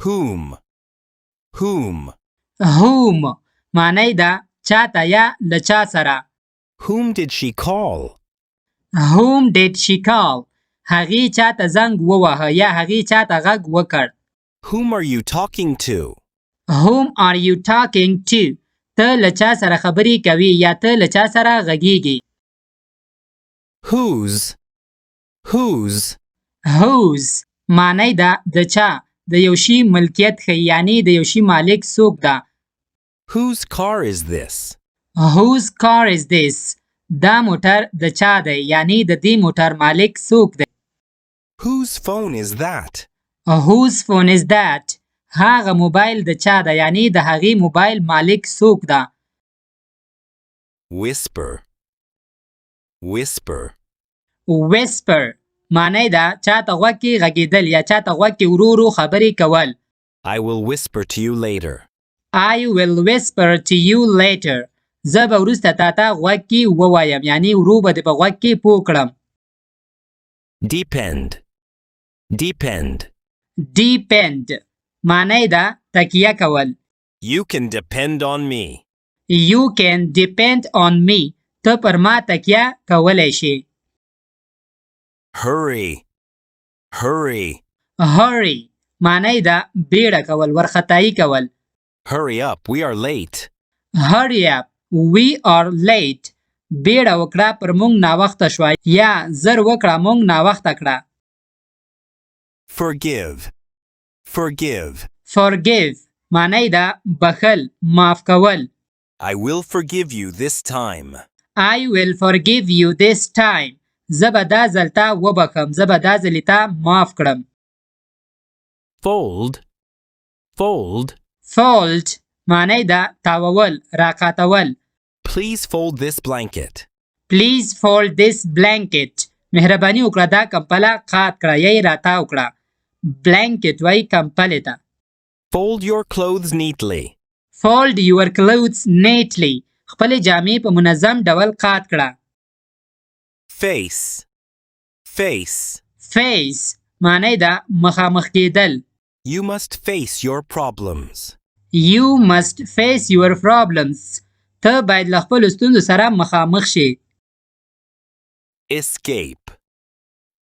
Whom. Whom. whom معنی ده چاته یا لچا سره. Whom did she call? whom did she call هغې چاته زنګ ووهه یا هغې چاته غږ وکړ. Whom are you talking to? whom are you talking to ته لچا سره خبرې کوي یا ته لچا سره غږیږي. Whose. Whose. whose معنی ده د چا د یو شي ملکیت ښیي یعنی د یو شي مالک څوک ده. Whose car is this? whose car is this دا موټر د چا دی یعنی د دې موټر مالک څوک دی. Whose phone is that? whose phone is that هغه موبایل د چا ده یعنی د هغې موبایل مالک څوک ده. Whisper. Whisper. whisper معنی ده چاته غوږ کې غږیدل یا چاته غوږ کې ورو ورو خبرې کول. I will whisper to you later. I will whisper to you later زه به وروسته تاته غوږ کې ووایم یعنی ورو به دې په غوږ کې پوه کړم. Depend. Depend. depend معنی ده تکیه کول. You can depend on me. You can depend on me ته پر ما تکیه کولی شي. Hurry. Hurry. hurry معنی ده بیړه کول ورختایي کول. Hurry up, we are late. hurry up we are late بیړه وکړه پر مونږ ناوخته شوه یا زر وکړه مونږ ناوخته کړه. Forgive. Forgive. forgive معنی ده بخل معاف کول. I will forgive you this time. I will forgive you this time زه به دا ځل تا وبخم زه به دا ځلې تا معاف کړم. Fold. Fold. fold معنی ده تاوول راقاتول. Please fold this blanket. Please fold this blanket مهرباني وکړه دا کمپله قات کړه یا یې راتاو کړه. blanket وایي کمپلې ته. Fold your clothes neatly. fold your clothes neatly خپلې جامې په منظم ډول قات کړه. Face. Face. face معنی ده مخامخ کېدل. You must face your problems. You must face your problems ته باید له خپلو ستونزو سره مخامخ شي. Escape.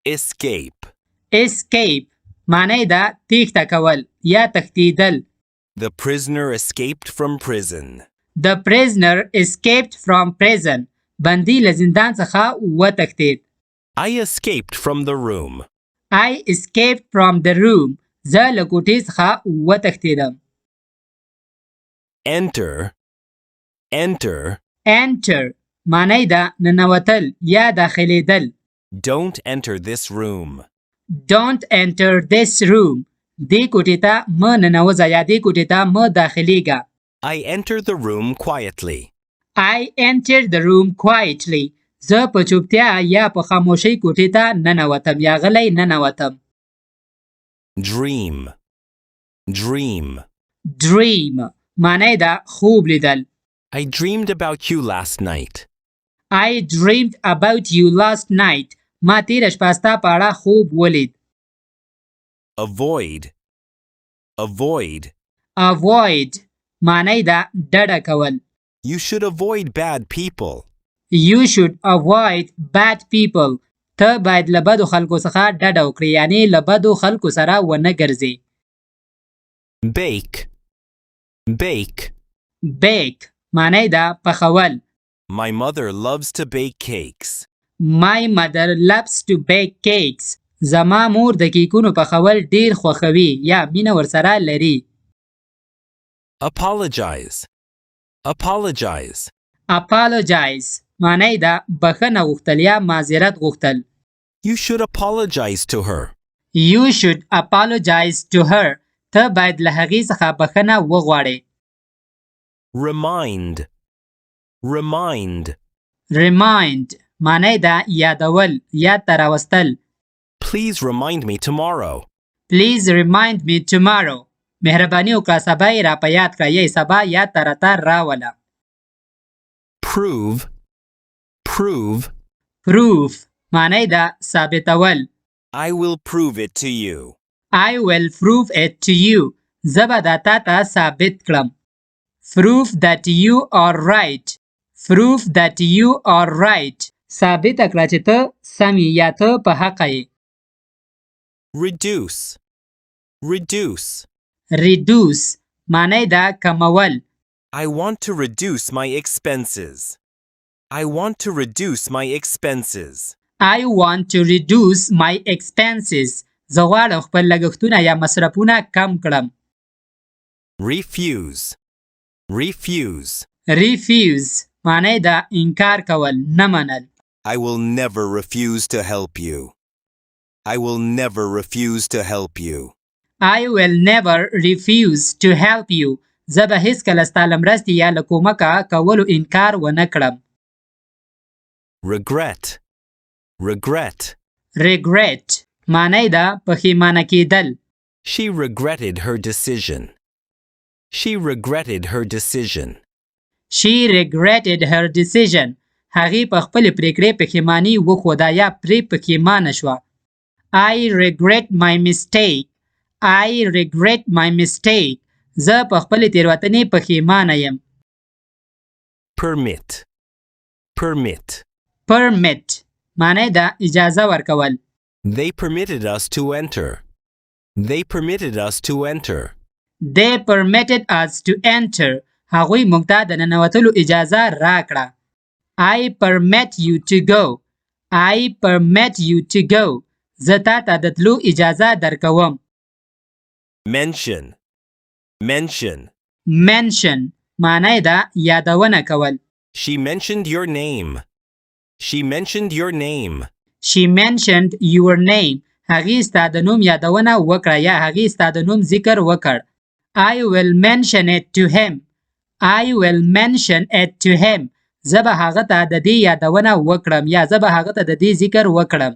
Escape. escape معنی ده تیښته کول یا تښتېدل. The prisoner escaped from prison. The prisoner escaped from prison بندي له زندان څخه وتښتېد. I escaped from the room. I escaped from the room زه له کوټې څخه وتښتېدم. Enter. Enter. enter معنی ده ننوتل یا داخلېدل. Don't enter this room. Don't enter this room دې کوټې ته مه ننوځه یا دې کوټې ته مه داخلېږه. I entered the room quietly. I entered the room quietly زه په چوپتیا یا په خاموشۍ کوټې ته ننوتم یا غلی ننوتم. Dream. Dream. dream معنی ده خوب لیدل. I dreamed about you last night. I dreamed about you last night ما تیره شپه ستا په اړه خوب ولید. Avoid. Avoid. avoid معنی ده ډډه کول. You should avoid bad people. You should avoid bad people ته باید له بدو خلکو څخه ډډه وکړې یعنی له بدو خلکو سره ونه ګرځې. Bake. Bake. bake معنی ده پخول. My mother loves to bake cakes. My mother loves to bake cakes زما مور د کیکونو پخول ډیر خوښوي یا مینه ورسره لري. Apologize. Apologize. apologize معنی ده بخښنه غوښتل یا معذرت غوښتل. You should apologize to her. You should apologize to her ته باید له هغې څخه بخښنه وغواړې. Remind. Remind. remind معنی ده یادول یاد ته راوستل. Please remind me tomorrow. Please remind me tomorrow مهرباني وکړه سبا یې را په یاد کړه یا سبا یاد ته راته راوله. Prove. Prove. proof معنی ده ثابتول. I will prove it to you. I will prove it to you زه به دا تا ته ثابت کړم. Prove that you are right. Prove that you are right. ثابته کړه چې ته سم یې یا ته په حقه یې. Reduce. Reduce. Reduce معنی دا کمول. I want to reduce my expenses. I want to reduce my expenses. I want to reduce my expenses. زه غواړم خپل لګښتونه یا مصرفونه کم کړم. Refuse. Refuse. Refuse معنی دا انکار کول، نه منل. I will never refuse to help you. I will never refuse to help you. I will never refuse to help you. زه به هیڅکله ستا له مرستې یا له کومکه کولو انکار ونه کړم. Regret. Regret. Regret معنی دا پښیمانه کېدل. She regretted her decision. She regretted her decision. She regretted her decision. هغې په خپلې پرېکړې پښیماني وښوده یا پرې پښیمانه شوه. I regret my mistake. I regret my mistake. زه په خپلې تېروتنې پښیمانه یم. Permit. Permit. Permit معنی دا اجازه ورکول. They permitted us to enter. They permitted us to enter. They permitted us to enter. هغوی موږ ته د ننوتلو اجازه راکړه. I permit you to go. I permit you to go. زه تا ته د تلو اجازه درکوم. Mention. Mention. Mention معنی دا یادونه کول. She mentioned your name. She mentioned your name. She mentioned your name. هغې ستا د نوم یادونه وکړه یا هغې ستا د نوم ذکر وکړ. I will mention it to him. I will mention it to him. زه به هغه ته د دې یادونه وکړم یا زه به هغه ته د دې ذکر وکړم.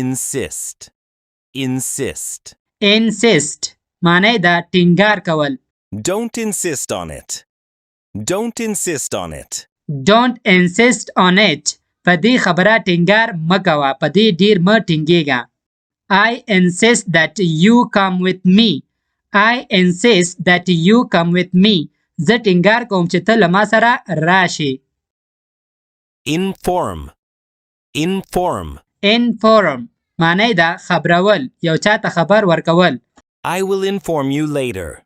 Insist. Insist. Insist معنی دا ټینګار کول. Don't insist on it. Don't insist on it. Don't insist on it. په دې خبره ټینګار مه کوه. په دې ډیر مه ټینګېږه. I insist that you come with me. I insist that you come with me. زه ټینګار کوم چې ته له ما سره راشې. Inform. Inform. Inform معنی دا خبرول، یو چاته خبر ورکول. I will inform you later.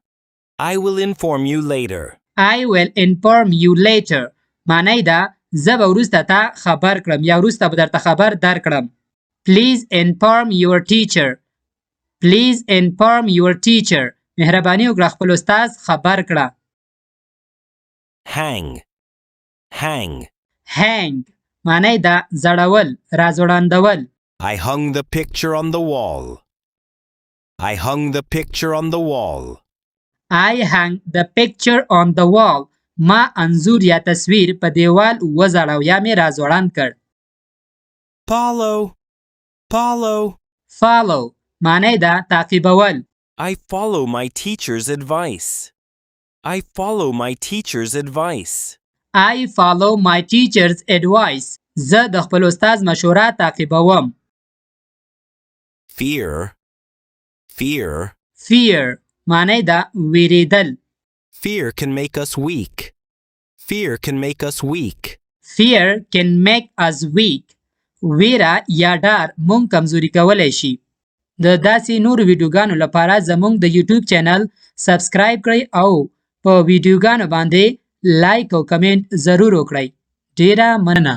I will inform you later. I will inform you later معنی دا زه به وروسته تا خبر کړم یا وروسته به درته خبر درکړم. Please inform your teacher. Please inform your teacher. مهرباني وکړه خپل استاد خبر کړه. Hang. Hang. Hang معنی دا زړول، راځوړاندول. I hung the picture on the wall. I hung the picture on the wall. I hung the picture on the wall. ما انځور یا تصویر په دیوال وځړاو یا مې راځوړاند کړ. Follow. Follow. Follow معنی دا تعقیبول. I follow my teacher's advice. I follow my teacher's advice. I follow my teacher's advice. زه د خپل استاد مشوره تعقیبوم. Fear. Fear. Fear معنی دا ویریدل. Fear can make us weak. Fear can make us weak. Fear can make us weak. ویره یا ډار مونږ کمزوري کولی شي. د داسې نورو ویډیوګانو لپاره زموږ د یوټیوب چینل سبسکرایب کړئ او په ویډیوګانو باندې لایک او کمنټ ضرور وکړئ. ډیره مننه.